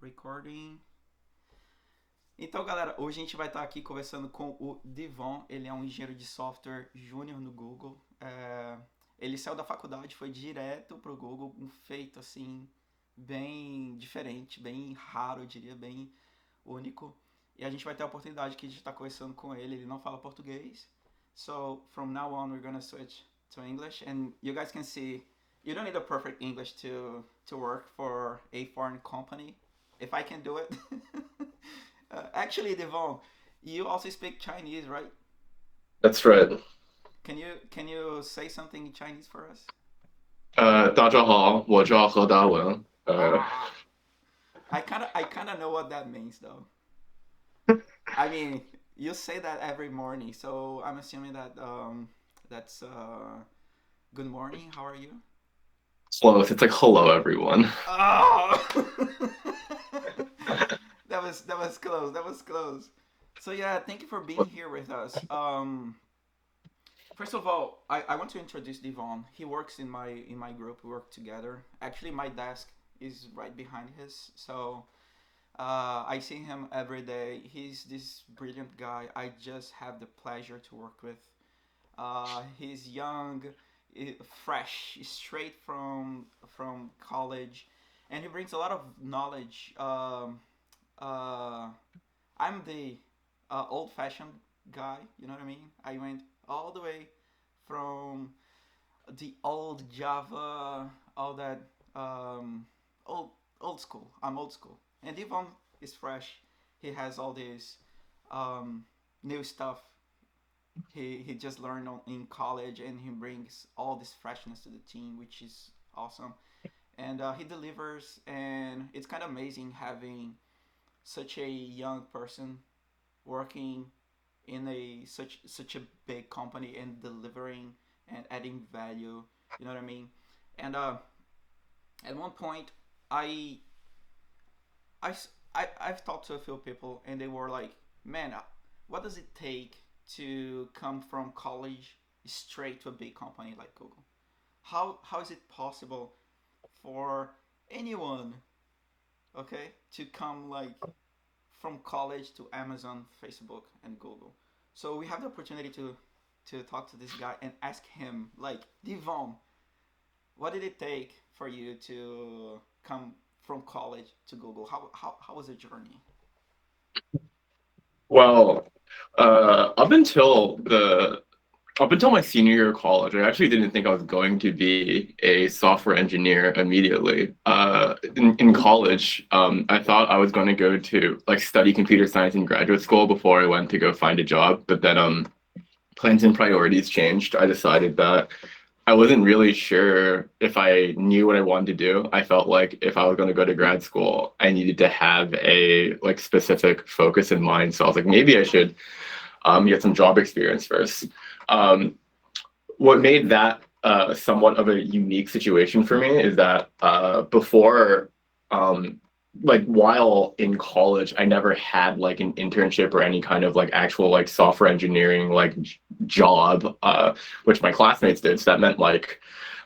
Recording. Então, galera, hoje a gente vai estar aqui conversando com o DeVon. Ele é um engenheiro de software júnior no Google. Ele saiu da faculdade, foi direto pro Google, um feito assim bem diferente, bem raro, eu diria, bem único. E a gente vai ter a oportunidade que a gente está conversando com ele. Ele não fala português. So, from now on, we're gonna switch to English. And you guys can see, you don't need a perfect English to work for a foreign company. If I can do it. Actually, Devon, you also speak Chinese, right? That's right. Can you say something in Chinese for us? 大家好，我叫何达文。Ah, I kind of know what that means though. I mean, you say that every morning, so I'm assuming that that's good morning. How are you? close. It's like hello, everyone. Oh, that was close. That was close. So yeah, thank you for being here with us. First of all, I want to introduce Devon. He works in my group. We work together. Actually, my desk is right behind his, so I see him every day. He's this brilliant guy. I just have the pleasure to work with. He's young, fresh, straight from college, and he brings a lot of knowledge. Uh, I'm the old-fashioned guy. You know what I mean? I went all the way from the old Java, all that old old school. I'm old school, and Devon is fresh. He has all this new stuff. He just learned in college, and he brings all this freshness to the team, which is awesome. And he delivers, and it's kind of amazing having such a young person working in a such a big company and delivering and adding value. You know what I mean? And at one point, I I I've talked to a few people and they were like, "Man, what does it take to come from college straight to a big company like Google? How is it possible for anyone, okay, to come like from college to Amazon, Facebook, and Google?" So we have the opportunity to talk to this guy and ask him like, Devon, what did it take for you to come from college to Google? How was the journey? Well, up until my senior year of college, I actually didn't think I was going to be a software engineer immediately. In college, I thought I was going to go to like study computer science in graduate school before I went to go find a job. But then plans and priorities changed. I decided that I wasn't really sure if I knew what I wanted to do. I felt like if I was going to go to grad school, I needed to have a like specific focus in mind. So I was like, maybe I should get some job experience first. Um, what made that somewhat of a unique situation for me is that before, um, like while in college, I never had like an internship or any kind of like actual like software engineering like job, which my classmates did. So that meant like,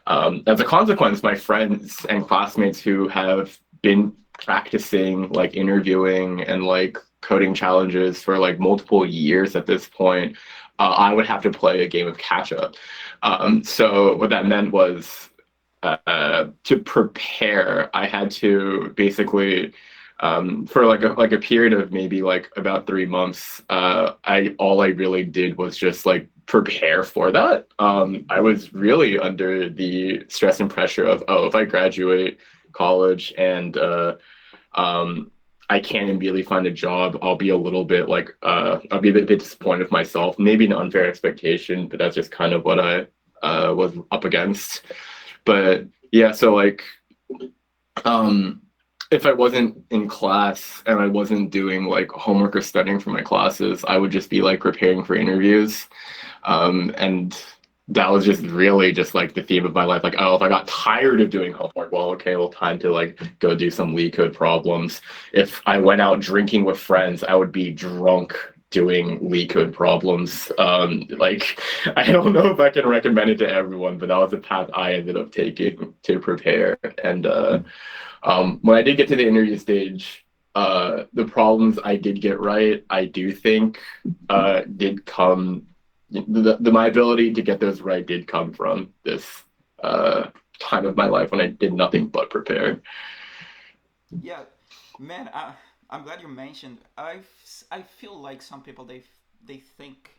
as a consequence, my friends and classmates who have been practicing like interviewing and like coding challenges for like multiple years at this point, I would have to play a game of catch up. So what that meant was to prepare, I had to basically for like a period of maybe like about 3 months, I all I really did was just like prepare for that. I was really under the stress and pressure of, oh, if I graduate college and um, I can't immediately find a job, I'll be a little bit like I'll be a bit disappointed with myself. Maybe an unfair expectation, but that's just kind of what I was up against. But yeah, so like um if I wasn't in class and I wasn't doing like homework or studying for my classes, I would just be like preparing for interviews. And that was just really just like the theme of my life. Like, oh, if I got tired of doing homework, well, okay, well, time to like go do some leak code problems. If I went out drinking with friends, I would be drunk doing leak code problems. Like, I don't know if I can recommend it to everyone, but that was the path I ended up taking to prepare. And When I did get to the interview stage, the problems I did get right, I do think did come my ability to get those right did come from this uh, time of my life when I did nothing but prepare. Yeah, man, I'm glad you mentioned. I feel like some people they think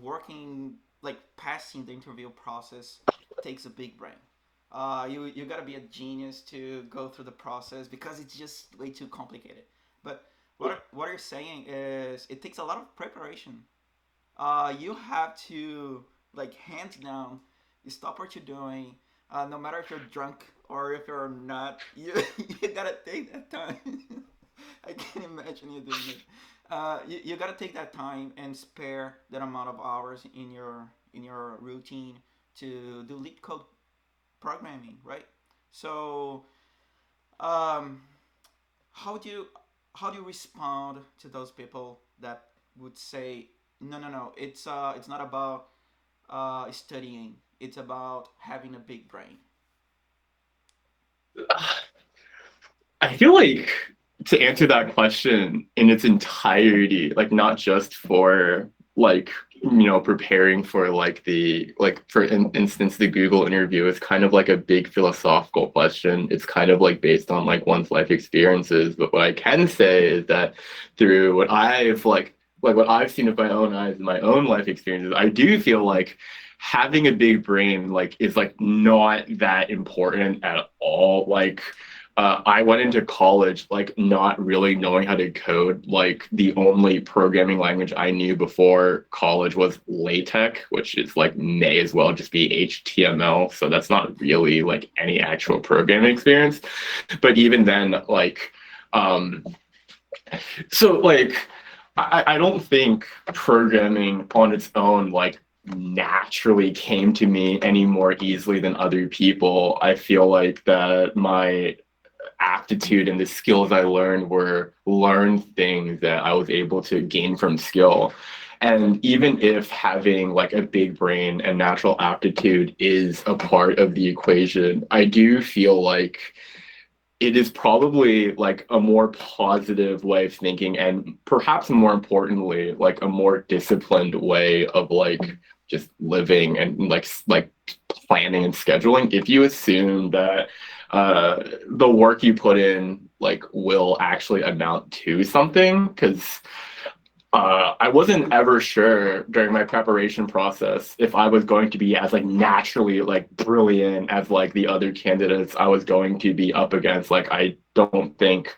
working like passing the interview process takes a big brain. You gotta be a genius to go through the process because it's just way too complicated. But what you're saying is it takes a lot of preparation. You have to like hands down stop what you're doing. No matter if you're drunk or if you're not, you gotta take that time. I can't imagine you doing it. You gotta take that time and spare that amount of hours in your routine to do lead code programming, right? So, um, how do you how do you respond to those people that would say, no, no, no, it's not about studying, it's about having a big brain. I feel like to answer that question in its entirety, like not just for like preparing for like the like for instance the Google interview is kind of like a big philosophical question. It's kind of like based on like one's life experiences. But what I can say is that through what I've like what I've seen with my own eyes and my own life experiences, I do feel like having a big brain like is like not that important at all. Like I went into college like not really knowing how to code. Like the only programming language I knew before college was LaTeX, which is like may as well just be HTML. So that's not really like any actual programming experience. But even then, like, um, so like I don't think programming on its own like naturally came to me any more easily than other people. I feel like that my aptitude and the skills I learned were learned things that I was able to gain from skill. And even if having like a big brain and natural aptitude is a part of the equation, I do feel like it is probably like a more positive way of thinking and perhaps more importantly like a more disciplined way of like just living and like planning and scheduling if you assume that the work you put in like will actually amount to something because I wasn't ever sure during my preparation process if I was going to be as like naturally like brilliant as like the other candidates I was going to be up against. Like I don't think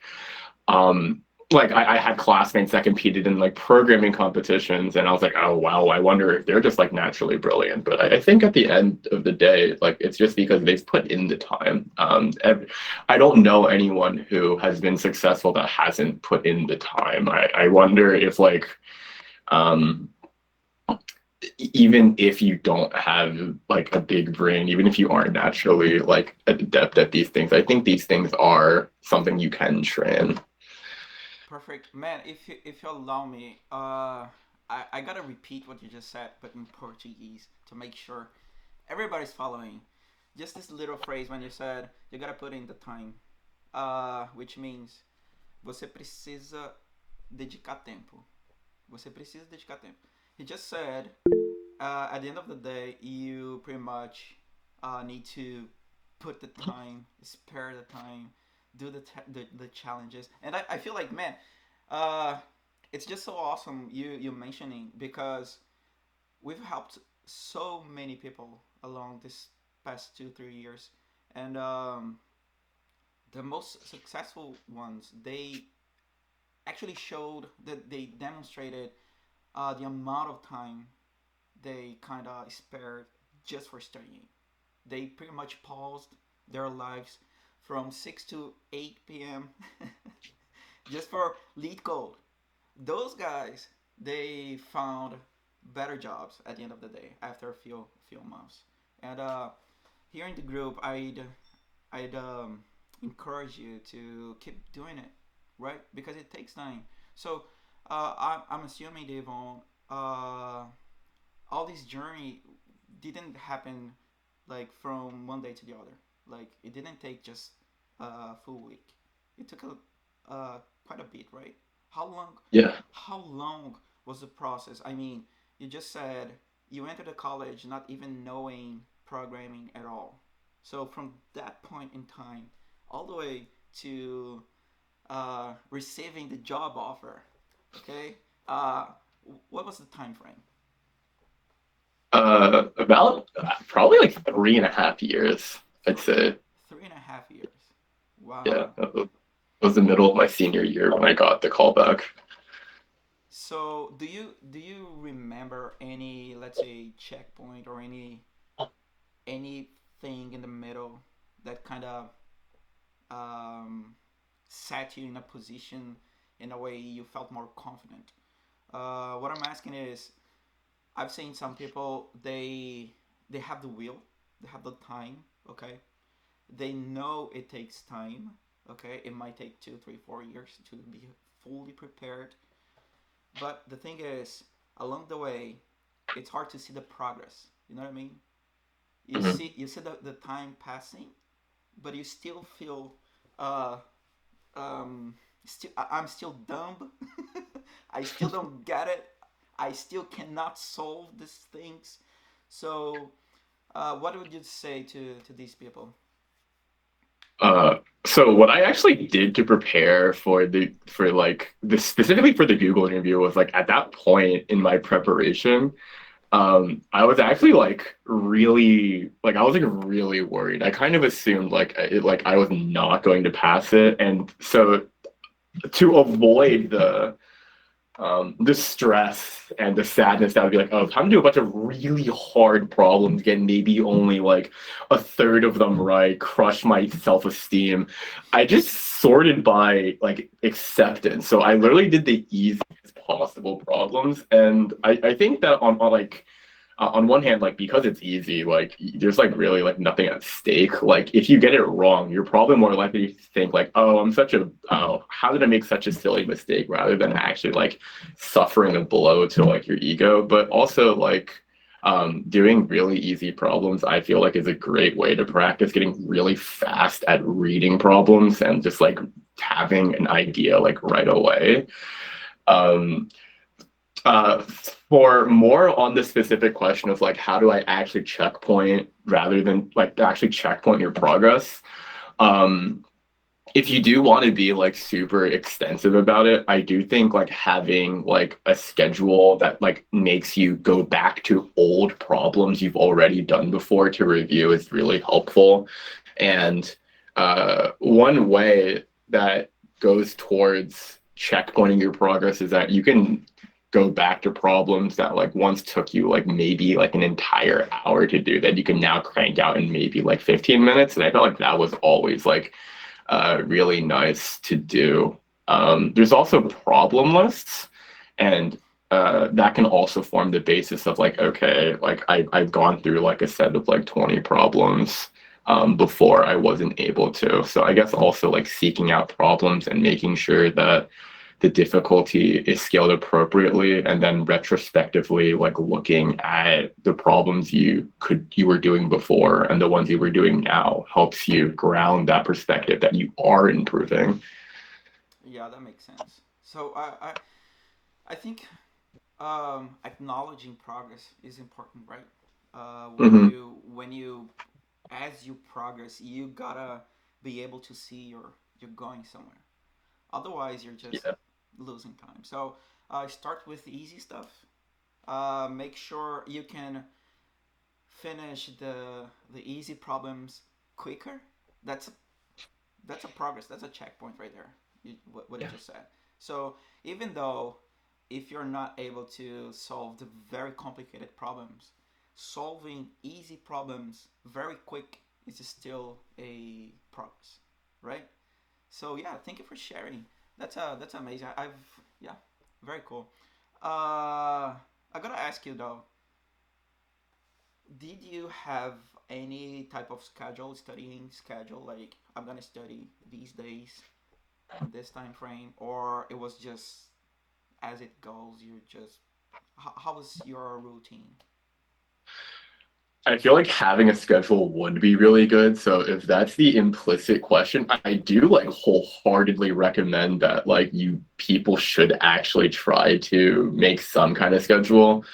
like I had classmates that competed in like programming competitions and I was like, oh wow, I wonder if they're just like naturally brilliant. But I think at the end of the day, like it's just because they've put in the time. I don't know anyone who has been successful that hasn't put in the time. I wonder if like um even if you don't have like a big brain, even if you aren't naturally like adept at these things, I think these things are something you can train. Perfect, man. If you allow me, I gotta repeat what you just said, but in Portuguese to make sure everybody's following. Just this little phrase when you said you gotta put in the time, which means você precisa dedicar tempo. Você precisa dedicar tempo. He just said at the end of the day, you pretty much need to put the time, spare the time, do the challenges, and I feel like man, uh, it's just so awesome you mentioning because we've helped so many people along this past 2 3 years, and the most successful ones they actually showed that they demonstrated the amount of time they kind of spared just for studying. They pretty much paused their lives from 6 to 8 p.m. just for lead code. Those guys, they found better jobs at the end of the day after a few months. And here in the group, I'd encourage you to keep doing it, right? Because it takes time. So I'm assuming, Devon, all this journey didn't happen like from one day to the other. Like it didn't take just full week. It took quite a bit, right? How long? Yeah. How long was the process? I mean, you just said you entered the college not even knowing programming at all. So from that point in time, all the way to receiving the job offer, okay? What was the time frame? About probably like 3.5 years, I'd say. 3.5 years. Yeah, Wow. it was the middle of my senior year when I got the call back. So do you remember any, let's say, checkpoint or anything in the middle that kind of um, set you in a position in a way you felt more confident? What I'm asking is, I've seen some people, they have the will, they have the time, okay? They know it takes time, okay? It might take 2, 3, 4 years to be fully prepared. But the thing is, along the way, it's hard to see the progress. You know what I mean? You Mhm. see, the time passing, but you still feel, uh, I'm still dumb. I still don't get it. I still cannot solve these things. So, what would you say to these people? Uh, so what I actually did to prepare for like the specifically for the Google interview was like at that point in my preparation, I was actually like I was like really worried. I kind of assumed like I was not going to pass it, and so to avoid the stress and the sadness that would be like, oh, time to do a bunch of really hard problems, get maybe only like a third of them right, crush my self-esteem. I just sorted by like acceptance. So I literally did the easiest possible problems. And I think that on one hand, like because it's easy, like there's like really like nothing at stake. Like if you get it wrong, you're probably more likely to think like, oh, how did I make such a silly mistake, rather than actually like suffering a blow to like your ego. But also like doing really easy problems, I feel like is a great way to practice getting really fast at reading problems and just like having an idea like right away. Um, uh, for more on the specific question of like how do I actually checkpoint rather than like actually checkpoint your progress, um, if you do want to be like super extensive about it, I do think like having like a schedule that like makes you go back to old problems you've already done before to review is really helpful. And one way that goes towards checkpointing your progress is that you can go back to problems that like once took you like maybe like an entire hour to do that you can now crank out in maybe like 15 minutes. And I felt like that was always like really nice to do. There's also problem lists, and that can also form the basis of like, okay, like I've gone through like a set of like 20 problems before I wasn't able to. So I guess also like seeking out problems and making sure that the difficulty is scaled appropriately, and then retrospectively like looking at the problems you were doing before and the ones you were doing now helps you ground that perspective that you are improving. Yeah, that makes sense. So I think acknowledging progress is important, right? Hmm. When you as you progress, you gotta be able to see you're going somewhere. Otherwise, you're just Yeah. losing time. So start with the easy stuff. Make sure you can finish the easy problems quicker. That's a, that's a progress. That's a checkpoint right there. What you Yeah. just said. So even though if you're not able to solve the very complicated problems, solving easy problems very quick is still a progress, right? So yeah, thank you for sharing. That's amazing. Yeah, very cool. I gotta ask you though, did you have any type of schedule, studying schedule, like I'm gonna study these days in this time frame, or it was just as it goes? You just how was your routine? I feel like having a schedule would be really good. So if that's the implicit question, I do like wholeheartedly recommend that like you people should actually try to make some kind of schedule.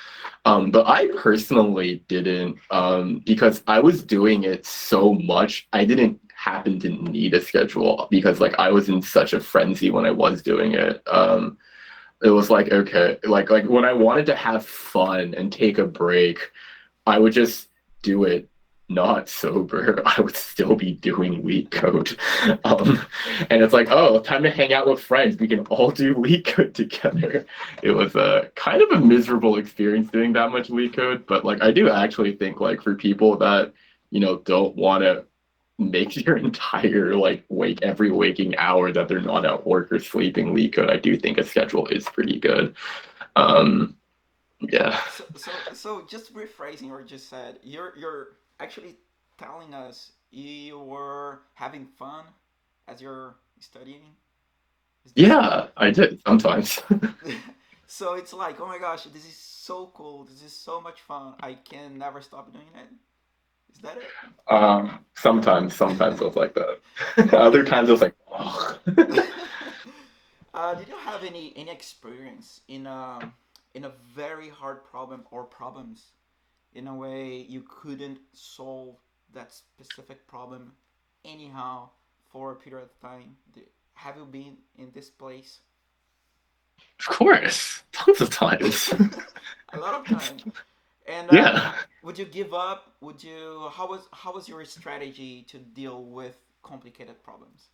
But I personally didn't, because I was doing it so much, I didn't happen to need a schedule because like I was in such a frenzy when I was doing it. It was like, okay, like when I wanted to have fun and take a break, I would just do it not sober. I would still be doing leak code. Um, and it's like, oh, time to hang out with friends. We can all do leak code together. It was a kind of a miserable experience doing that much leak code, but like I do actually think like for people that, don't want to make their entire like every waking hour that they're not at work or sleeping leak code, I do think a schedule is pretty good. Um, yeah. So just rephrasing what you just said, you're actually telling us you were having fun as you're studying. Is this Yeah, I did sometimes. so it's like, oh my gosh, this is so cool. This is so much fun. I can never stop doing it. Is that Sometimes it was like that. Other times it was like, oh. it? Did you have any experience in a very hard problem or problems in a way you couldn't solve that specific problem anyhow for a period of time? Have you been in this place? Of course, tons of times. A lot of time. And Yeah. would you give up? Would you? How was your strategy to deal with complicated problems?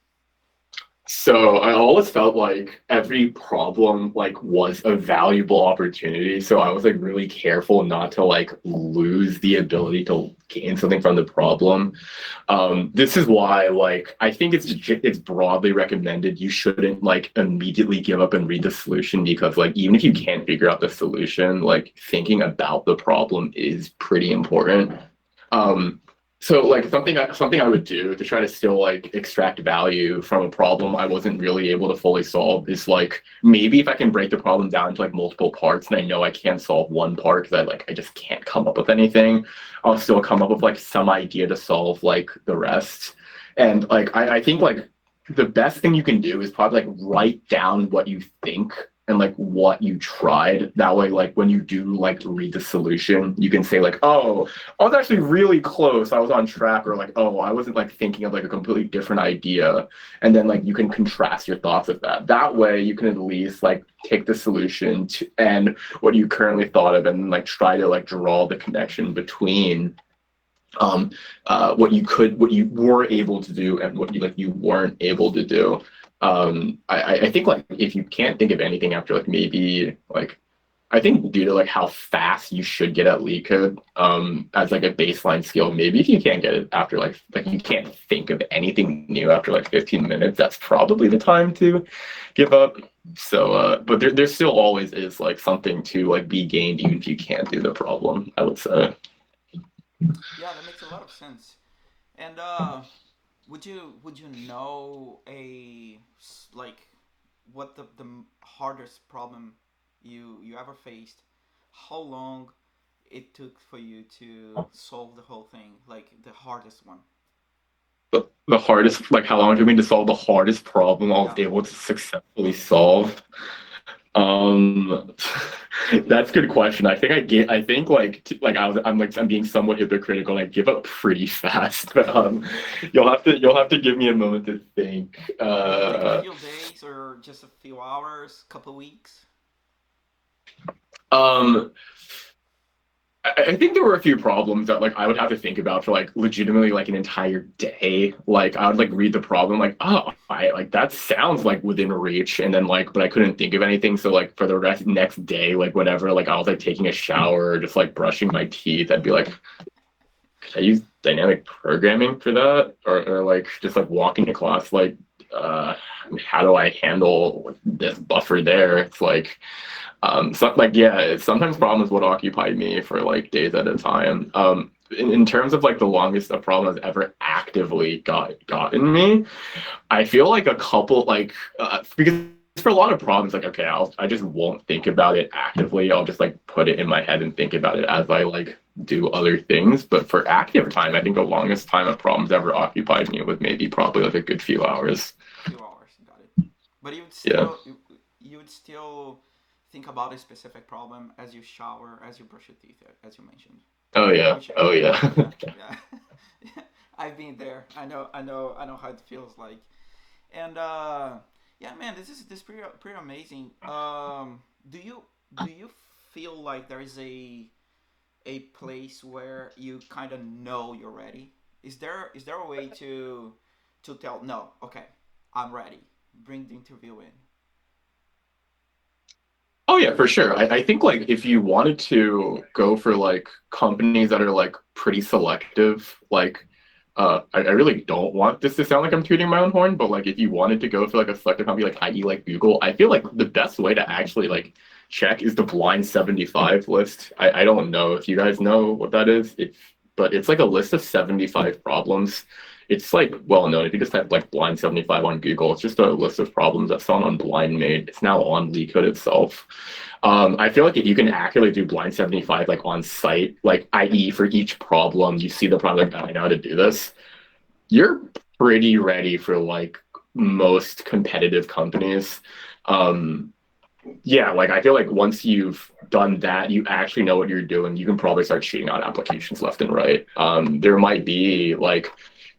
So I always felt like every problem like was a valuable opportunity. So I was like really careful not to like lose the ability to gain something from the problem. This is why like I think it's broadly recommended you shouldn't like immediately give up and read the solution because like even if you can't figure out the solution, like thinking about the problem is pretty important. Um, so like something I would do to try to still like extract value from a problem I wasn't really able to fully solve is like maybe if I can break the problem down into like multiple parts and I know I can't solve one part because I just can't come up with anything, I'll still come up with like some idea to solve like the rest. And like I think like the best thing you can do is probably like write down what you think and like what you tried. That way, like when you do like read the solution, you can say like, oh, I was actually really close. I was on track, or like, oh, I wasn't like thinking of like a completely different idea. And then like you can contrast your thoughts with that. That way you can at least like take the solution and what you currently thought of and like try to like draw the connection between what you were able to do and what you weren't able to do. I think like if you can't think of anything after like maybe like I think due to like how fast you should get at lead code as like a baseline skill, maybe if you can't get it after like you can't think of anything new after like 15 minutes, that's probably the time to give up. So but there still always is like something to like be gained even if you can't do the problem, I would say. Yeah, that makes a lot of sense. And would you know like what the hardest problem you ever faced? How long it took for you to solve the whole thing? Like the hardest one? The hardest, like how long did it took me to solve the hardest problem I was Yeah. able to successfully solve? Um, that's a good question. I think like I'm being somewhat hypocritical and I give up pretty fast. But you'll have to give me a moment to think. Did it take a few days or just a few hours, couple weeks? Um, I think there were a few problems that like I would have to think about for like legitimately like an entire day. Like I would like read the problem like, oh, I like that sounds like within reach, and then like but I couldn't think of anything. So like for the rest next day, like whenever like I was like taking a shower or just like brushing my teeth, I'd be like, could I use dynamic programming for that? Or like just like walking to class like uh how do I handle this buffer there? It's like so like yeah, sometimes problems would occupy me for like days at a time. In terms of like the longest a problem has ever actively gotten me, I feel like a couple like because for a lot of problems, like, okay, I just won't think about it actively. I'll just like put it in my head and think about it as I like do other things. But for active time, I think the longest time a problem's ever occupied me was maybe probably like a good few hours. Few hours, got it. But Yeah. you would still think about a specific problem as you shower, as you brush your teeth, as you mentioned. Oh yeah. Which Oh yeah. yeah, yeah. I've been there. I know how it feels like. And yeah, man, this pretty amazing. Do you feel like there is a place where you kind of know you're ready? Is there a way to tell no? Okay, I'm ready. Bring the interview in. Oh yeah, for sure. I think like if you wanted to go for like companies that are like pretty selective, like I really don't want this to sound like I'm tooting my own horn, but like if you wanted to go for like a selective company like i.e. like Google, I feel like the best way to actually like check is the blind 75 list. I don't know if you guys know what that is. But it's like a list of 75 problems. It's like well known. If you just type like blind 75 on Google, it's just a list of problems that someone on Blind made. It's now on LeetCode itself. I feel like if you can accurately do blind 75 like on site, like i.e. for each problem, you see the problem, like, I know how to do this, you're pretty ready for like most competitive companies. Um, yeah, like I feel like once you've done that, you actually know what you're doing. You can probably start shooting out applications left and right. There might be like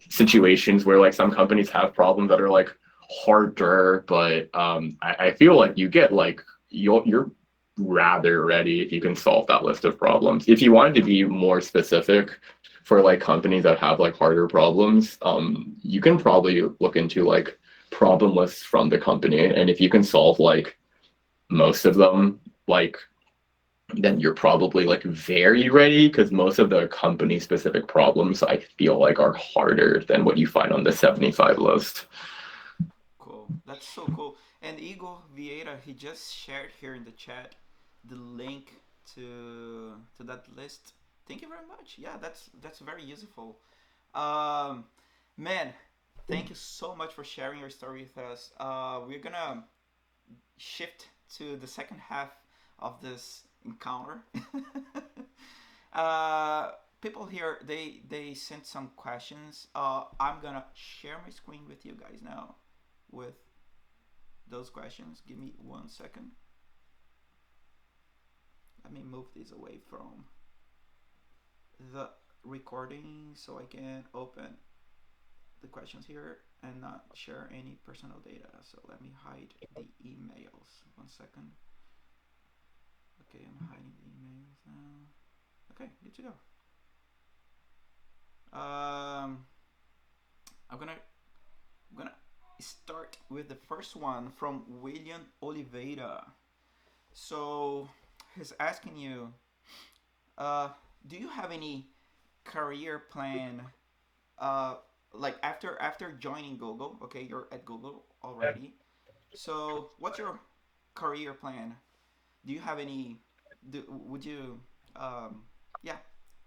situations where like some companies have problems that are like harder, but I feel like you get like you're rather ready if you can solve that list of problems. If you wanted to be more specific for like companies that have like harder problems, you can probably look into like problem lists from the company, and if you can solve like most of them, like then you're probably like very ready because most of the company specific problems I feel like are harder than what you find on the 75 list. Cool. That's so cool. And Igor Vieira, he just shared here in the chat the link to that list. Thank you very much. Yeah, that's very useful. Um, man, thank you so much for sharing your story with us. We're gonna shift to the second half of this encounter. uh, People here they sent some questions. I'm gonna share my screen with you guys now with those questions. Give me 1 second. Let me move this away from the recording so I can open the questions here and not share any personal data. So let me hide the emails. 1 second. Okay, I'm hiding the emails now. Okay, good to go. I'm gonna start with the first one from William Oliveira. So he's asking you, uh, do you have any career plan? Uh, like after joining Google, okay, you're at Google already. So what's your career plan? Do you have any? Would you? Um, yeah,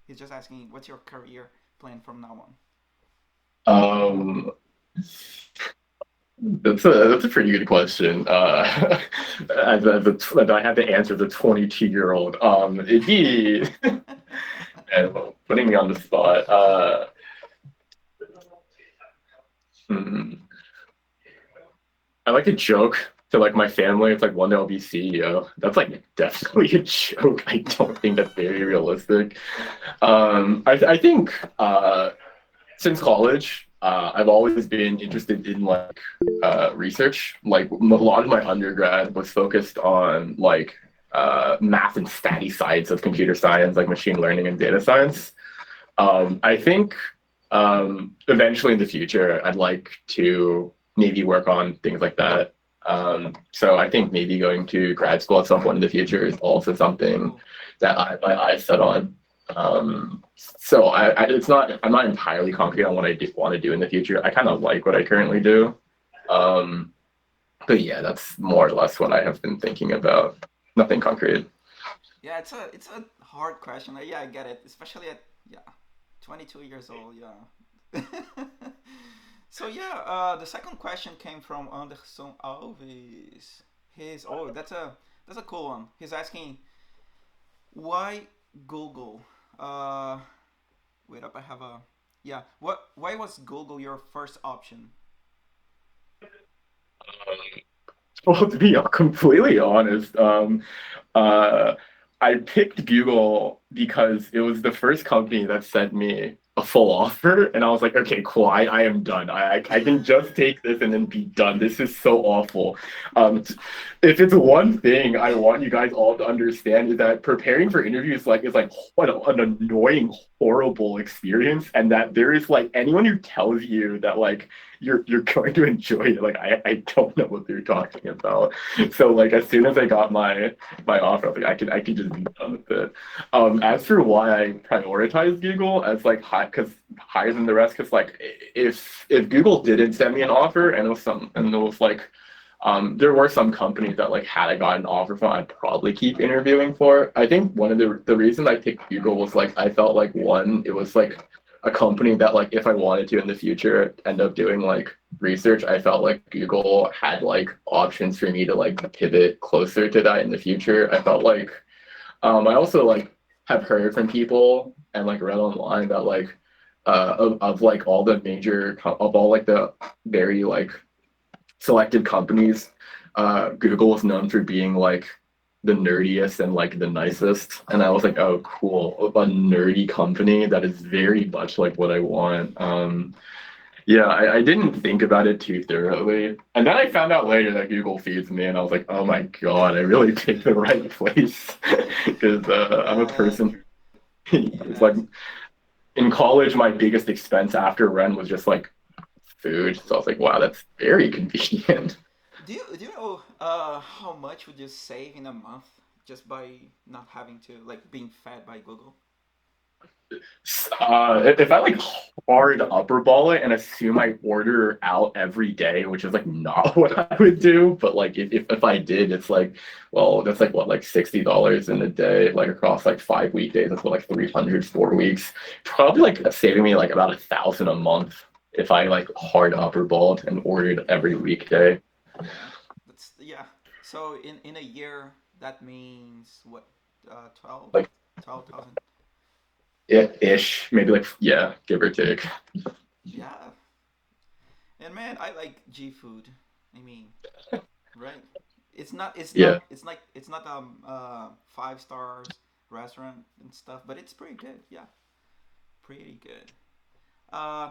he's just asking, what's your career plan from now on? Um, that's a pretty good question. As I had to answer the 22-year-old. It'd be and putting me on the spot. Hmm. I like to joke to like my family. It's like one day I'll be CEO. That's like definitely a joke. I don't think that's very realistic. I think since college, I've always been interested in like research. Like a lot of my undergrad was focused on like math and statty sides of computer science, like machine learning and data science. I think eventually in the future, I'd like to maybe work on things like that. So I think maybe going to grad school at some point in the future is also something Cool. that I my eyes set on. So it's not I'm not entirely concrete on what I want to do in the future. I kind of like what I currently do. Um, but yeah, that's more or less what I have been thinking about. Nothing concrete. Yeah, it's a hard question. Yeah, I get it, especially at yeah 22 years old. Yeah. So yeah, the second question came from Anderson Alves. He's that's a cool one. He's asking why Google. Uh, wait up, I have a yeah. What? Why was Google your first option? Well, to be completely honest, uh, I picked Google because it was the first company that sent me a full offer, and I was like, okay, cool, I am done. I can just take this and then be done. This is so awful. Um, if it's one thing I want you guys all to understand is that preparing for interviews is like what an annoying, horrible experience, and that there is like anyone who tells you that like you're going to enjoy it, like I don't know what they're talking about. So like as soon as I got my offer, I was like I can just be done with it. As for why I prioritize Google as like high, because higher than the rest, because like if Google didn't send me an offer and it was like there were some companies that like had I gotten an offer from, I'd probably keep interviewing for. I think one of the reasons I picked Google was like I felt like one, it was like a company that like if I wanted to in the future end up doing like research, I felt like Google had like options for me to like pivot closer to that in the future. I felt like I also like have heard from people and like read online that like of like all the of all like the very like selected companies, Google is known for being like the nerdiest and like the nicest. And I was like, oh, cool, a nerdy company that is very much like what I want. Yeah, I didn't think about it too thoroughly. And then I found out later that Google feeds me, and I was like, oh my God, I really picked the right place. Because I'm a Yeah, person. It's like yes. in college, my biggest expense after rent was just like food. So I was like, wow, that's very convenient. Do you know how much would you save in a month just by not having to like being fed by Google? If I like hard upper ball it and assume I order out every day, which is like not what I would do, but like if I did, it's like, well, that's like what, like $60 in a day, like across like 5 weekdays. That's what, like 300, 4 weeks. Probably like saving me like about 1,000 a month if I like hard upper balled and ordered every weekday. Yeah, that's yeah. So in a year, that means what? 12, Like 12,000. ish, maybe like yeah, give or take. Yeah, and man, I like G food. I mean, right? It's not. It's Yeah. not. It's like it's not 5 stars restaurant and stuff, but it's pretty good. Yeah, pretty good. Uh,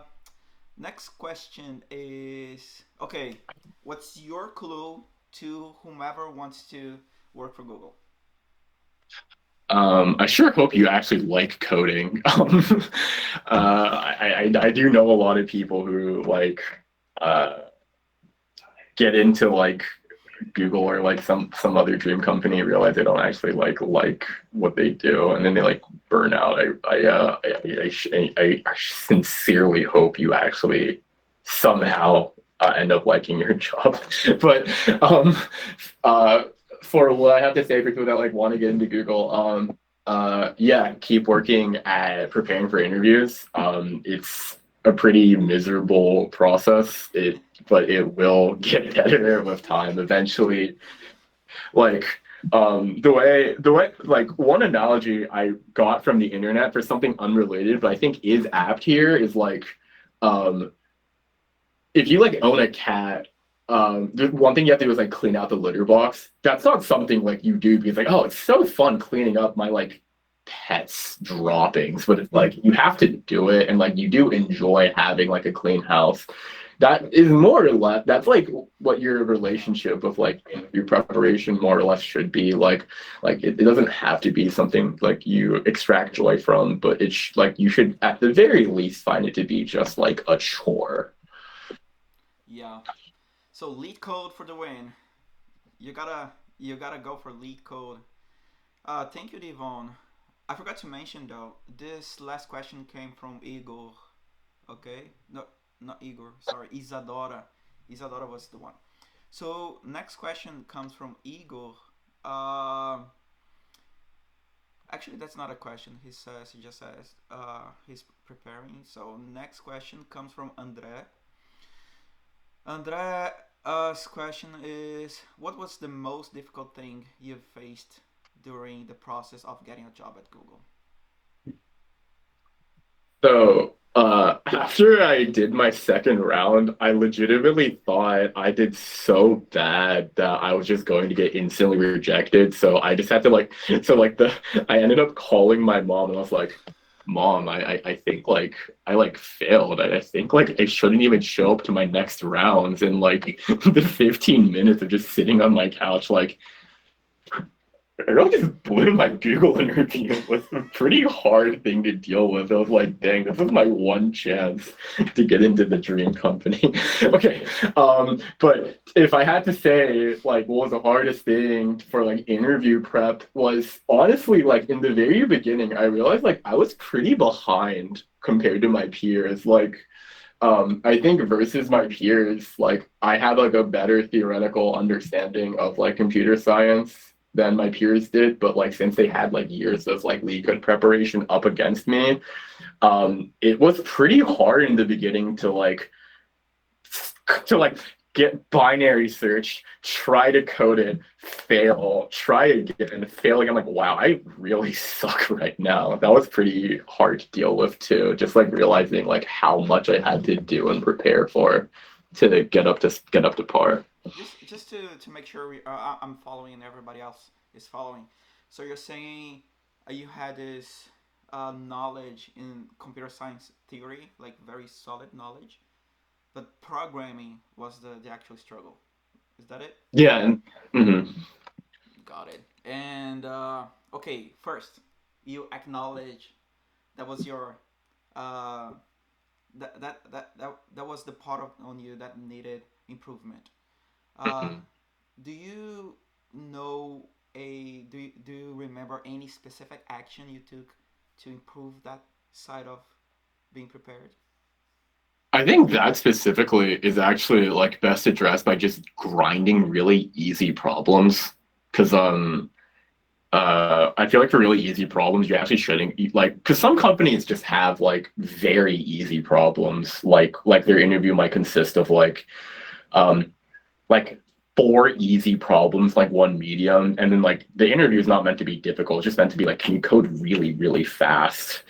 Next question is okay. What's your clue to whomever wants to work for Google? I sure hope you actually like coding. I do know a lot of people who like uh, get into like Google or like some other dream company and realize they don't actually like what they do, and then they like burn out. I sincerely hope you actually somehow end up liking your job. But um, uh, for what I have to say for people that like want to get into Google, yeah, keep working at preparing for interviews. It's a pretty miserable process. But it will get better with time eventually. Like the way like one analogy I got from the internet for something unrelated, but I think is apt here is like um if you like own a cat, the one thing you have to do is like clean out the litter box. That's not something like you do because like, oh, it's so fun cleaning up my like pet's droppings, but it's like you have to do it and like you do enjoy having like a clean house. That is more or less that's like what your relationship with like your preparation more or less should be like it doesn't have to be something like you extract joy from, but it's like you should at the very least find it to be just like a chore. Yeah. So lead code for the win. You gotta go for lead code. Thank you, Devon. I forgot to mention though. This last question came from Igor. Okay, no, not Igor. Sorry, Isadora. Isadora was the one. So next question comes from Igor. Um, Actually, that's not a question. He just says he's preparing. So next question comes from Andre. Andre, This question is, what was the most difficult thing you've faced during the process of getting a job at Google? So, after I did my second round, I legitimately thought I did so bad that I was just going to get instantly rejected. So I just had to I ended up calling my mom and I was like, Mom, I think like I like failed. I think like I shouldn't even show up to my next rounds. And like the 15 minutes of just sitting on my couch, like it really just blew my Google interview. It was a pretty hard thing to deal with. I was like, dang, this is my one chance to get into the dream company. Okay. But if I had to say like what was the hardest thing for like interview prep was honestly like in the very beginning, I realized like I was pretty behind compared to my peers. Like I think versus my peers, like I had like a better theoretical understanding of like computer science than my peers did, but like since they had like years of like lead code preparation up against me, it was pretty hard in the beginning to like get binary search, try to code it, fail, try again, fail again. I'm like, wow, I really suck right now. That was pretty hard to deal with too. Just like realizing like how much I had to do and prepare for to get up to par. Just to make sure I'm following and everybody else is following. So you're saying you had this knowledge in computer science theory, like very solid knowledge, but programming was the actual struggle. Is that it? Yeah, and mhm. Got it. And okay, first, you acknowledge that was your uh, that was the part of on you that needed improvement. Uh, do you know do you remember any specific action you took to improve that side of being prepared? I think that specifically is actually like best addressed by just grinding really easy problems. Because I feel like for really easy problems, you actually shouldn't like because some companies just have like very easy problems. Like their interview might consist of um like four easy problems, like one medium, and then like the interview is not meant to be difficult. It's just meant to be like, can you code really, really fast?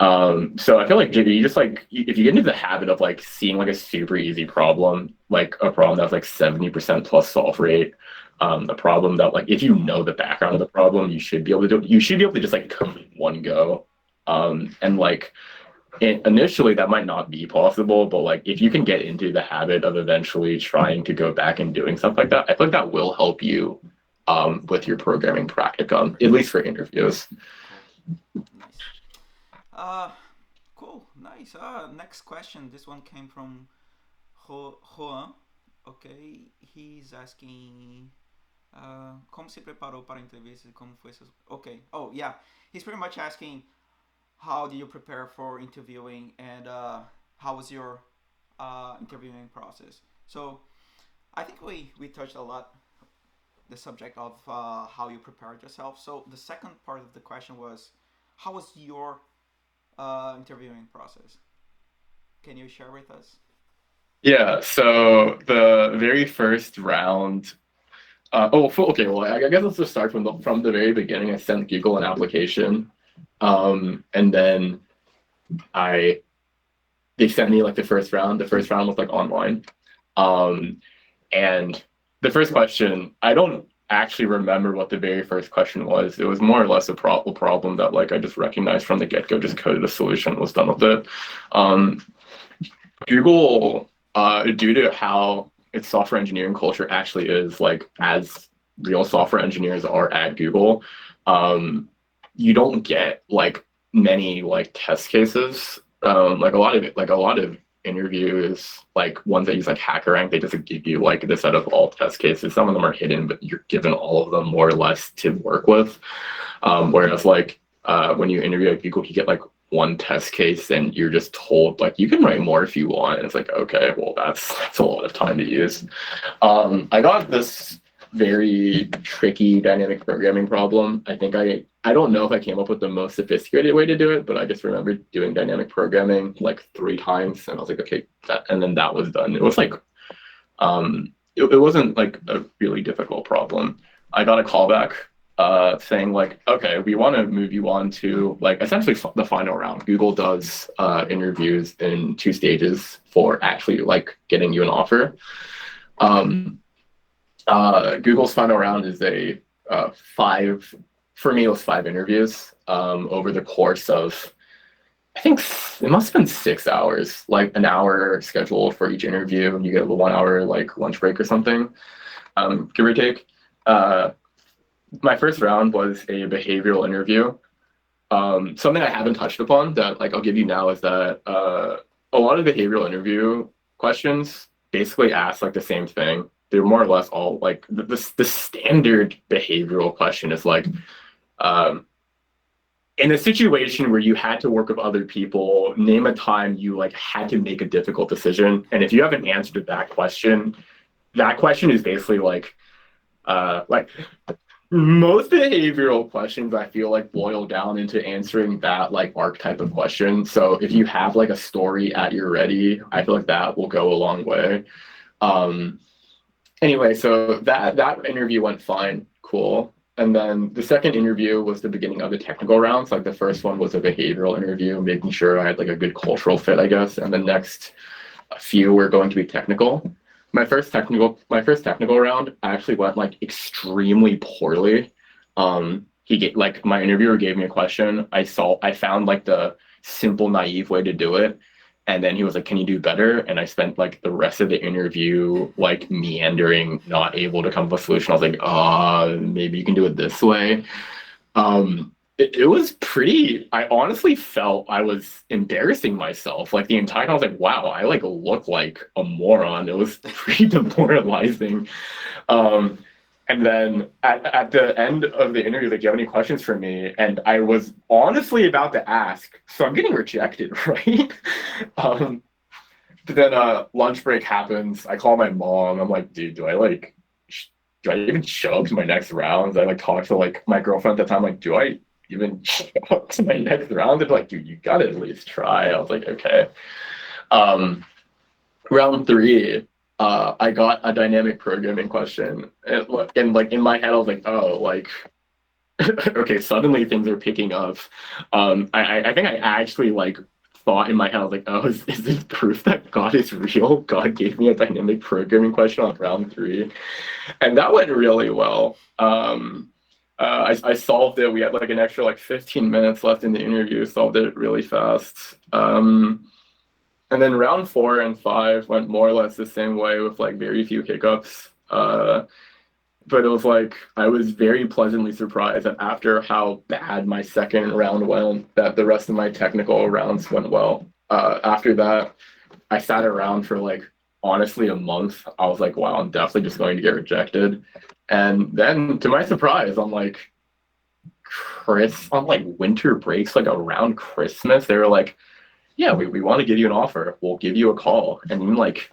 So I feel like you just like if you get into the habit of like seeing like a super easy problem, like a problem that's like 70% plus solve rate, a problem that like if you know the background of the problem, you should be able to do it. You should be able to just like code in one go. And like initially that might not be possible, but like if you can get into the habit of eventually trying to go back and doing stuff like that, I feel like that will help you with your programming practicum, at least for interviews. Cool, nice. Uh, cool, nice. Next question. This one came from Juan. Okay, he's asking como se preparou para a entrevista? Como foi seu... Okay. Oh yeah, he's pretty much asking how do you prepare for interviewing and how was your interviewing process. So I think we touched a lot the subject of how you prepared yourself. So the second part of the question was, how was your interviewing process? Can you share with us? Yeah, so the very first round. Okay. Well, I guess let's just start from the very beginning. I sent Google an application, and then I they sent me like the first round. The first round was like online, um, and the first question I don't actually remember what the very first question was. It was more or less a problem that like I just recognized from the get go, just coded a solution, was done with it. Um, Google, due to how its software engineering culture actually is, like as real software engineers are at Google, um, you don't get like many like test cases. Like a lot of interviews, like ones that use like HackerRank, they just give you like the set of all test cases. Some of them are hidden, but you're given all of them more or less to work with. Whereas like when you interview at Google, you get like one test case and you're just told like you can write more if you want. And it's like, okay, well that's a lot of time to use. I got this very tricky dynamic programming problem. I don't know if I came up with the most sophisticated way to do it, but I just remember doing dynamic programming like three times and I was like, okay, and then that was done. It was like it wasn't like a really difficult problem. I got a call back saying like, okay, we want to move you on to like essentially the final round. Google does interviews in 2 stages for actually like getting you an offer. Google's final round is a five, for me, it was 5 interviews over the course of, I think it must have been 6 hours, like an hour scheduled for each interview. You get a 1 hour like lunch break or something, give or take. My first round was a behavioral interview. Something I haven't touched upon that like I'll give you now is that a lot of behavioral interview questions basically ask like the same thing. They're more or less all like the standard behavioral question is like, in a situation where you had to work with other people, name a time you like had to make a difficult decision. And if you haven't answered that question is basically like most behavioral questions I feel like boil down into answering that like archetype of question. So if you have like a story at your ready, I feel like that will go a long way. Anyway, so that interview went fine, cool. And then the second interview was the beginning of the technical rounds. Like the first one was a behavioral interview, making sure I had like a good cultural fit, I guess. And the next few were going to be technical. My first technical round actually went like extremely poorly. My interviewer gave me a question. I found like the simple, naive way to do it. And then he was like, can you do better? And I spent like the rest of the interview like meandering, not able to come up with a solution. I was like, maybe you can do it this way. It was pretty, I honestly felt I was embarrassing myself. Like the entire time I was like, wow, I like look like a moron. It was pretty demoralizing. And then at the end of the interview, like, do you have any questions for me? And I was honestly about to ask, so I'm getting rejected, right? But then lunch break happens. I call my mom. I'm like, dude, do I even show up to my next rounds? I like talk to like my girlfriend at the time, like, do I even show up to my next round? And like, dude, you gotta at least try. I was like, okay. Round 3. I got a dynamic programming question, and like in my head, I was like, oh, like, okay, suddenly things are picking up. I think I actually like thought in my head, I was like, oh, is this proof that God is real? God gave me a dynamic programming question on round 3, and that went really well. I solved it. We had like an extra like 15 minutes left in the interview. Solved it really fast. And then round 4 and 5 went more or less the same way with like very few hiccups. But it was like, I was very pleasantly surprised that after how bad my second round went, that the rest of my technical rounds went well. After that, I sat around for like, honestly, a month. I was like, wow, I'm definitely just going to get rejected. And then to my surprise, on like winter breaks, like around Christmas, they were like, yeah, we want to give you an offer. We'll give you a call. And in like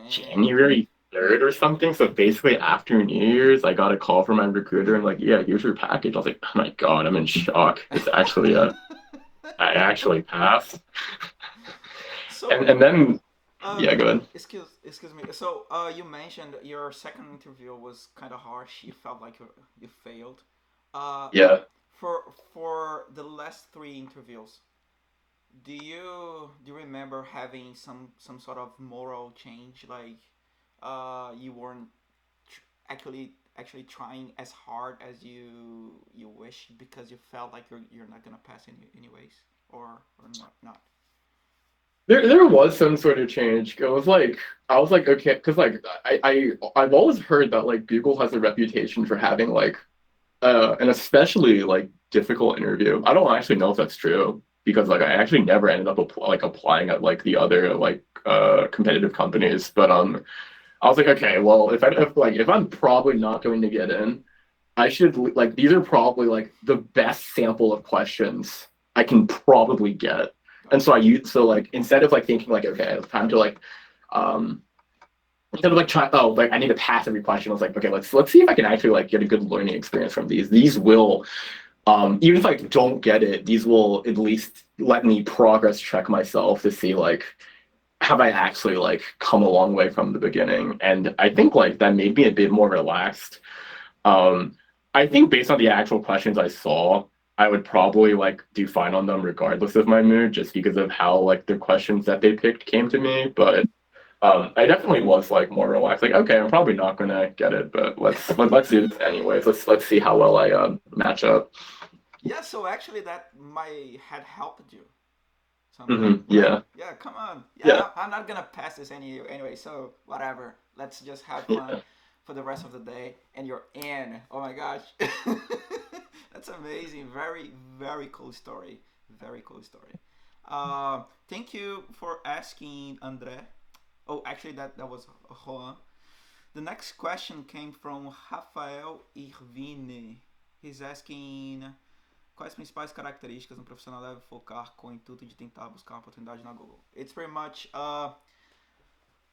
January 3rd or something. So basically after New Year's, I got a call from my recruiter and like, yeah, here's your package. I was like, oh my God, I'm in shock. It's actually I actually passed. So, and then yeah, go ahead. Excuse me. So you mentioned your second interview was kind of harsh. You felt like you failed. Yeah. For the last 3 interviews, do you remember having some sort of moral change, like you weren't actually trying as hard as you wish because you felt like you're not gonna pass anyways, or not? There was some sort of change. I was like, okay, because like I've always heard that like Google has a reputation for having like an especially like difficult interview. I don't actually know if that's true, because like I actually never ended up applying at like the other like competitive companies. But I was like, okay, well, if I'm probably not going to get in, I should like, these are probably like the best sample of questions I can probably get. And so like instead of like thinking like, okay, it's time to like instead of like try, oh, like I need to pass every question, I was like, okay, let's see if I can actually like get a good learning experience from these. These will even if I don't get it, these will at least let me progress check myself to see like have I actually like come a long way from the beginning? And I think like that made me a bit more relaxed. Um, I think based on the actual questions I saw, I would probably like do fine on them regardless of my mood, just because of how like the questions that they picked came to me. But I definitely was like more relaxed. Like, okay, I'm probably not gonna get it, but let's do this anyways. Let's see how well I match up. Yeah, so actually that might had helped you somehow. Like, Yeah, yeah, come on. yeah, Yeah, I'm not gonna pass this anyway, so whatever. Let's just have fun yeah. for the rest of the day, and you're in. Oh my gosh. That's amazing. Very, very cool story. Very cool story. Thank you for asking, Andre. Oh, actually, that was Juan. The next question came from Rafael Irvine. He's asking quais principais características um profissional deve focar com o intuito de tentar buscar uma oportunidade na Google. It's pretty much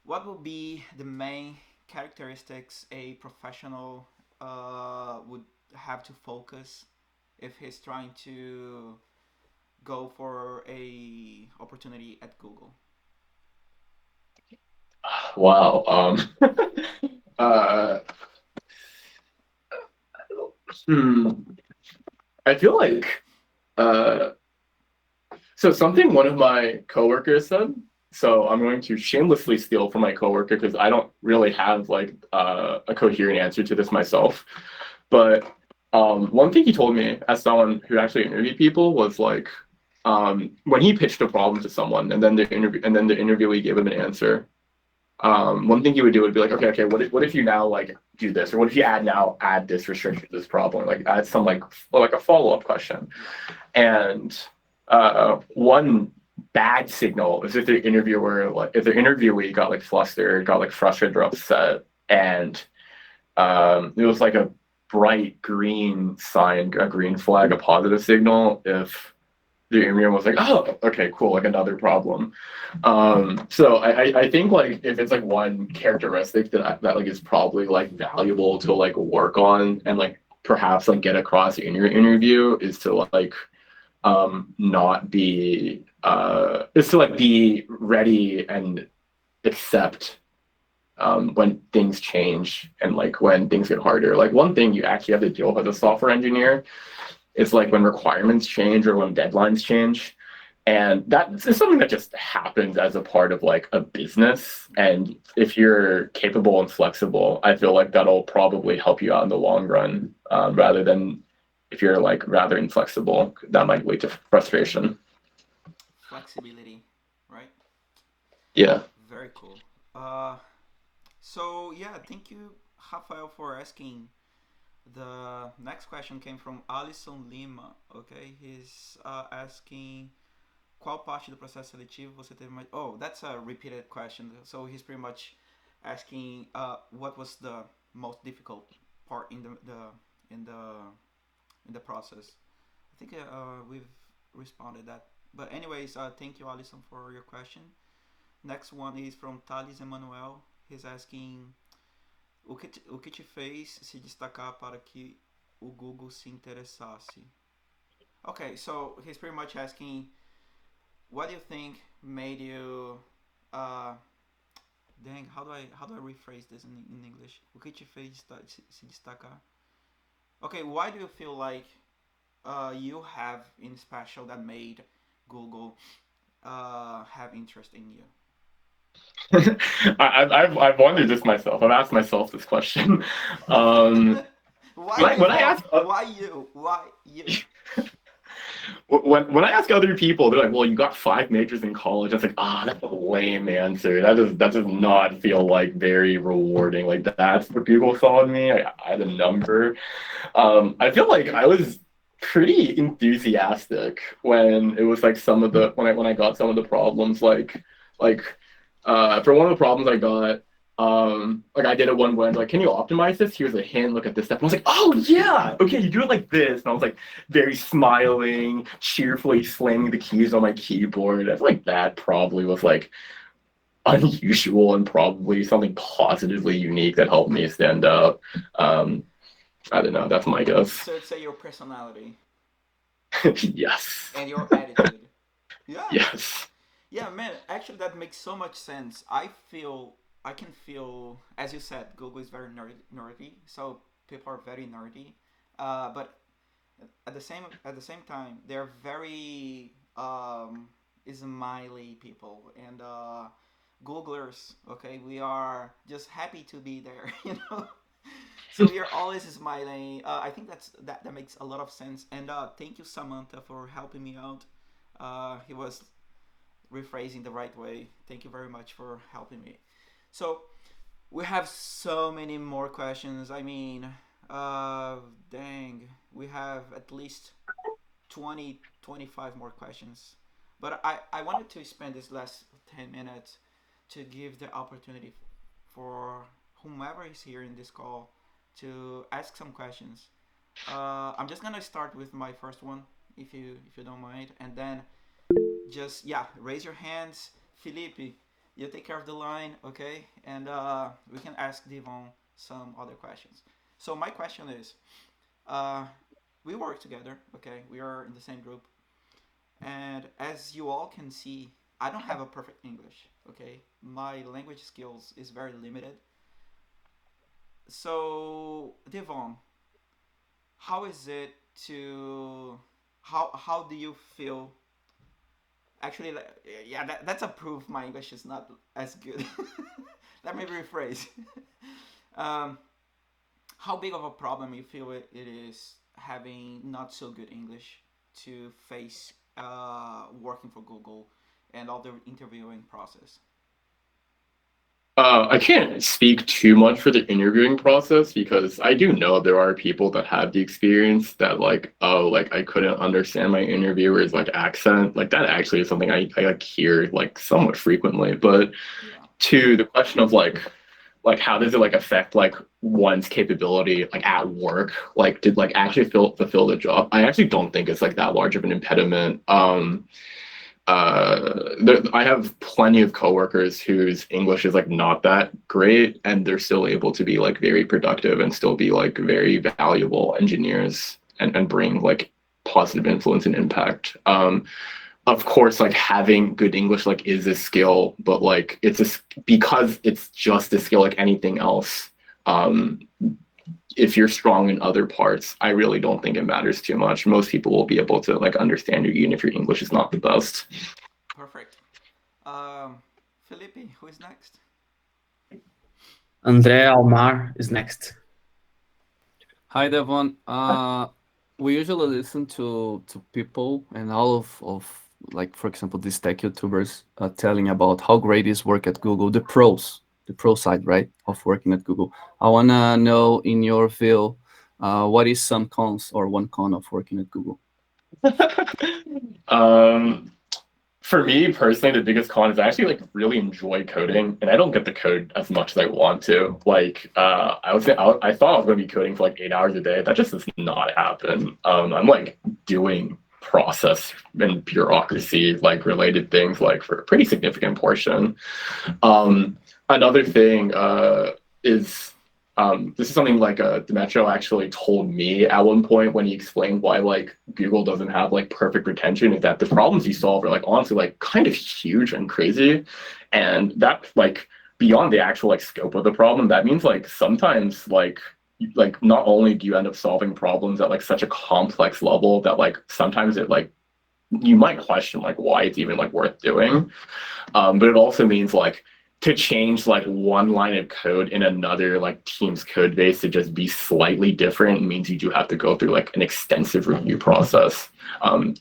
what will be the main characteristics a professional would have to focus if he's trying to go for a opportunity at Google. Wow. Uh, hmm. I feel like uh, so something one of my coworkers said. So I'm going to shamelessly steal from my coworker because I don't really have like a coherent answer to this myself. But one thing he told me as someone who actually interviewed people was like when he pitched a problem to someone and then the interviewee gave him an answer. One thing he would do would be like, okay, what if you now like do this, or what if you add this restriction to this problem, like add some like a follow up question, and one bad signal is if the interviewer like if the interviewee got like flustered, got like frustrated or upset, and it was like a bright green sign, a green flag, a positive signal if the interviewer was like, oh, okay, cool, like another problem. So I think like if it's like one characteristic that like is probably like valuable to like work on and like perhaps like get across in your interview is to like not be is to like be ready and accept when things change and like when things get harder. Like one thing you actually have to deal with as a software engineer is like when requirements change or when deadlines change. And that is something that just happens as a part of like a business. And if you're capable and flexible, I feel like that'll probably help you out in the long run, rather than if you're like rather inflexible, that might lead to frustration. Flexibility, right? Yeah. Very cool. So yeah, thank you, Rafael, for asking. The next question came from Alisson Lima. Okay, he's asking qual parte do processo seletivo você teve mais. Oh, that's a repeated question. So he's pretty much asking what was the most difficult part in in the in the process. I think we've responded that. But anyways, thank you, Alison, for your question. Next one is from Thales Emanuel. He's asking o que te fez se destacar para que o Google se interessasse? Okay, so he's pretty much asking what do you think made you dang, how do I rephrase this in English? O que te fez se destacar? Okay, why do you feel like you have in special that made Google have interest in you? I've wondered this myself. I've asked myself this question. Um, Why when I Devon? ask Why you? Why you? when I ask other people, they're like, "Well, you got 5 majors in college." That's like, that's a lame answer. That does not feel like very rewarding. Like that's what people saw in me. I had a number. I feel like I was pretty enthusiastic when it was like some of the when I got some of the problems like for one of the problems I got, like I did it one way, like, can you optimize this? Here's a hint, look at this step. And I was like, oh yeah, okay, you do it like this. And I was like very smiling, cheerfully slamming the keys on my keyboard. I feel like that probably was like unusual and probably something positively unique that helped me stand up. I don't know, that's my guess. So it's say your personality Yes. and your attitude. Yeah. Yes. Yeah, man. Actually, that makes so much sense. I can feel, as you said, Google is very nerdy. So people are very nerdy, but at the same time, they're very smiley people and Googlers. Okay, we are just happy to be there. So we are always smiling. I think that makes a lot of sense. And thank you, Samantha, for helping me out. He was rephrasing the right way. Thank you very much for helping me. So we have so many more questions. I mean, uh, dang, we have at least 20, 25 more questions. But I wanted to spend this last 10 minutes to give the opportunity for whomever is here in this call to ask some questions. I'm just gonna start with my first one, if you don't mind, and then just yeah, raise your hands, Felipe. You take care of the line, okay? And we can ask DeVon some other questions. So my question is, uh, we work together, okay? We are in the same group, and as you all can see, I don't have a perfect English, okay? My language skills is very limited. So DeVon, how is it to how do you feel? Actually, yeah, that's a proof my English is not as good. Let me rephrase. um, how big of a problem you feel it is having not so good English to face working for Google and all the interviewing process? I can't speak too much for the interviewing process because I do know there are people that have the experience that like, oh, like I couldn't understand my interviewer's like accent. Like that actually is something I like hear like somewhat frequently. But Yeah. to the question of like how does it like affect like one's capability like at work? Like did like actually fulfill the job? I actually don't think it's like that large of an impediment. I have plenty of coworkers whose English is like not that great, and they're still able to be like very productive and still be like very valuable engineers and bring like positive influence and impact. Of course, like having good English like is a skill, but like because it's just a skill like anything else. Um, if you're strong in other parts, I really don't think it matters too much. Most people will be able to like understand you even if your English is not the best. Perfect. Um, Felipe, who is next? André Almar is next. Hi, Devon. We usually listen to people and all of like, for example, these tech YouTubers telling about how great is work at Google, the pro side, right, of working at Google. I wanna know, in your view, what is some cons or one con of working at Google? um, for me personally, the biggest con is I actually like really enjoy coding, and I don't get to code as much as I want to. Like, I thought I was going to be coding for like 8 hours a day. That just does not happen. I'm like doing process and bureaucracy like related things like for a pretty significant portion. Um, Another thing is this is something like Demetrio actually told me at one point when he explained why like Google doesn't have like perfect retention is that the problems you solve are like honestly like kind of huge and crazy, and that like beyond the actual like scope of the problem, that means like sometimes like not only do you end up solving problems at like such a complex level that like sometimes it like you might question like why it's even like worth doing, but it also means like to change like one line of code in another like team's code base to just be slightly different means you do have to go through like an extensive review process.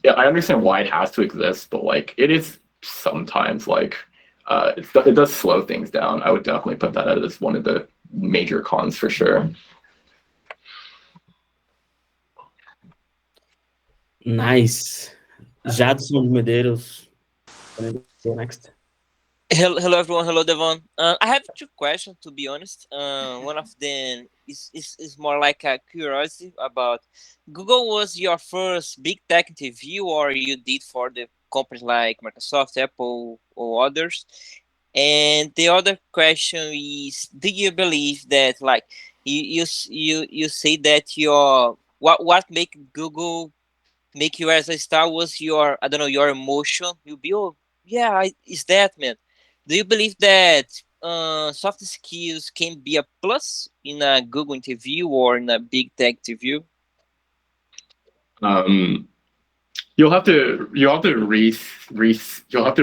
Yeah, I understand why it has to exist, but like it is sometimes like it does slow things down. I would definitely put that as one of the major cons for sure. Nice. Jadson Medeiros. Go next. Hello, everyone. Hello, Devon. I have two questions, to be honest. One of them is more like a curiosity about Google. Was your first big tech interview, or you did for the companies like Microsoft, Apple, or others? And the other question is, do you believe that, like, you say that your what make Google make you as a star was your, I don't know, your emotion. is that, man? Do you believe that soft skills can be a plus in a Google interview or in a big tech interview? You'll have to you'll have to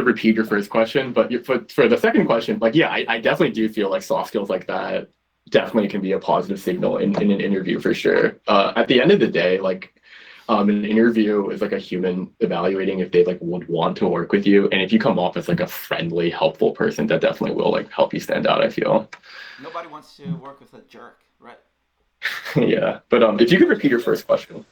repeat your first question, but for the second question, like, yeah, I definitely do feel like soft skills like that definitely can be a positive signal in an interview for sure. At the end of the day, like, an interview is like a human evaluating if they like would want to work with you, and if you come off as like a friendly, helpful person, that definitely will like help you stand out, I feel. Nobody wants to work with a jerk, right? Yeah, but if you could repeat your first question.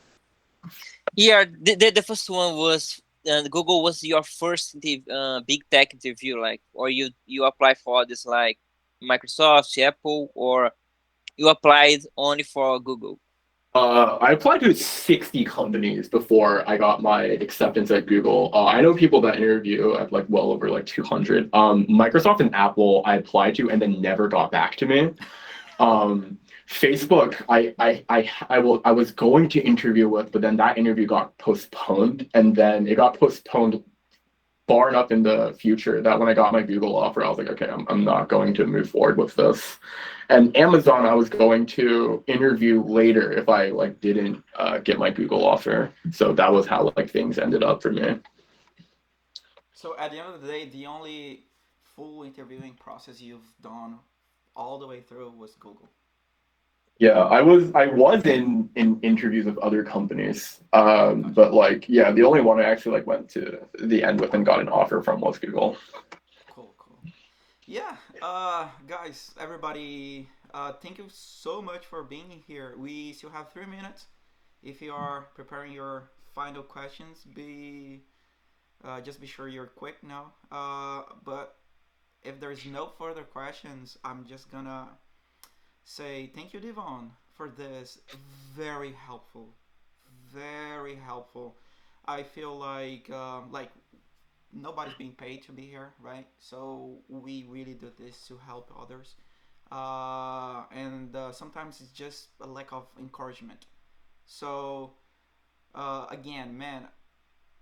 Yeah, the first one was Google was your first big tech interview, like, or you apply for this like Microsoft, Apple, or you applied only for Google? I applied to 60 companies before I got my acceptance at Google. I know people that interview at like well over like 200. Microsoft and Apple I applied to and then never got back to me. Facebook, I was going to interview with, but then that interview got postponed, and then it got postponed far enough in the future that when I got my Google offer, I was like, okay, I'm not going to move forward with this. And Amazon, I was going to interview later if I like didn't get my Google offer. So that was how like things ended up for me. So at the end of the day, the only full interviewing process you've done all the way through was Google. Yeah, I was in interviews with other companies, but like, yeah, the only one I actually like went to the end with and got an offer from was Google. Cool. Yeah, guys, everybody, thank you so much for being here. We still have 3 minutes. If you are preparing your final questions, just be sure you're quick now. But if there's no further questions, I'm just gonna say thank you, DeVon, for this. Very helpful. I feel like nobody's being paid to be here, right? So we really do this to help others, and sometimes it's just a lack of encouragement. So again, man,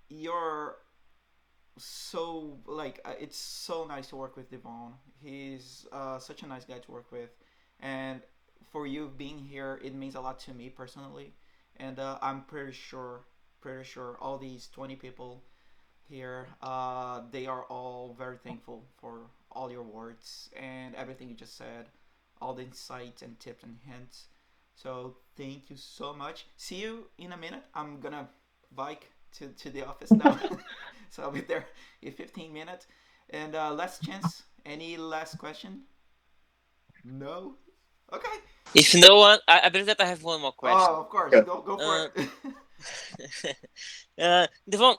you're so like it's so nice to work with DeVon. He's such a nice guy to work with, and for you being here, it means a lot to me personally. And I'm pretty sure all these 20 people here, they are all very thankful for all your words and everything you just said, all the insights and tips and hints. So thank you so much. See you in a minute. I'm gonna bike to the office now. So I'll be there in 15 minutes. And last chance, any last question? No? Okay. If no one, I believe that I have one more question. Oh, of course. Yeah. Go for it. DeVon,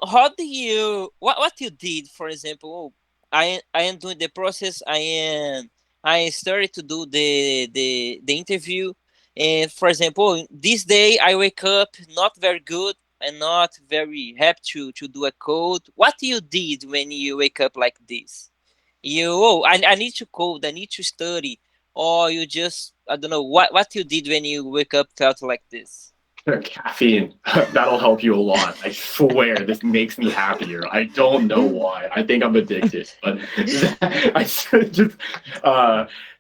what you did, for example, I am doing the process. I started to do the interview, and for example, this day I wake up not very good and not very happy to do a code. What you did when you wake up like this? I need to code, I need to study, or you just, I don't know, what you did when you wake up felt like this? Caffeine. That'll help you a lot. I swear, this makes me happier. I don't know why. I think I'm addicted, but I should just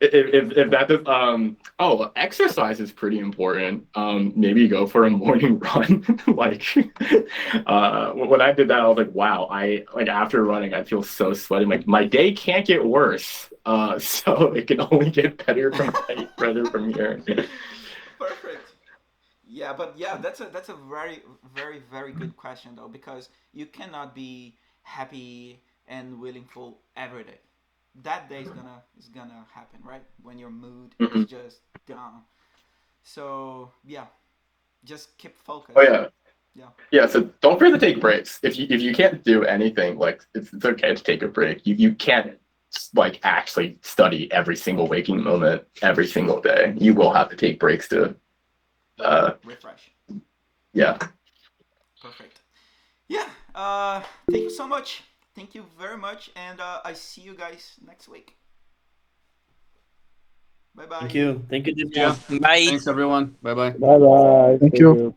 if that does exercise is pretty important. Maybe go for a morning run. Like when I did that, I was like, wow, I like after running, I feel so sweaty. Like my day can't get worse. So it can only get better from here. Perfect. Yeah, but yeah, that's a very, very, very good question though, because you cannot be happy and willingful every day. That day is gonna happen, right? When your mood is just down. So yeah, just keep focused. Oh yeah. Yeah, so don't forget to take breaks. If you can't do anything, like it's okay to take a break. You can't like actually study every single waking moment every single day. You will have to take breaks to refresh. Yeah. Perfect. Yeah. Thank you so much. Thank you very much, and I see you guys next week. Bye bye. Thank you. Thank you, Yeah. DeVon. Bye. Thanks everyone. Bye bye. Bye bye. Thank you.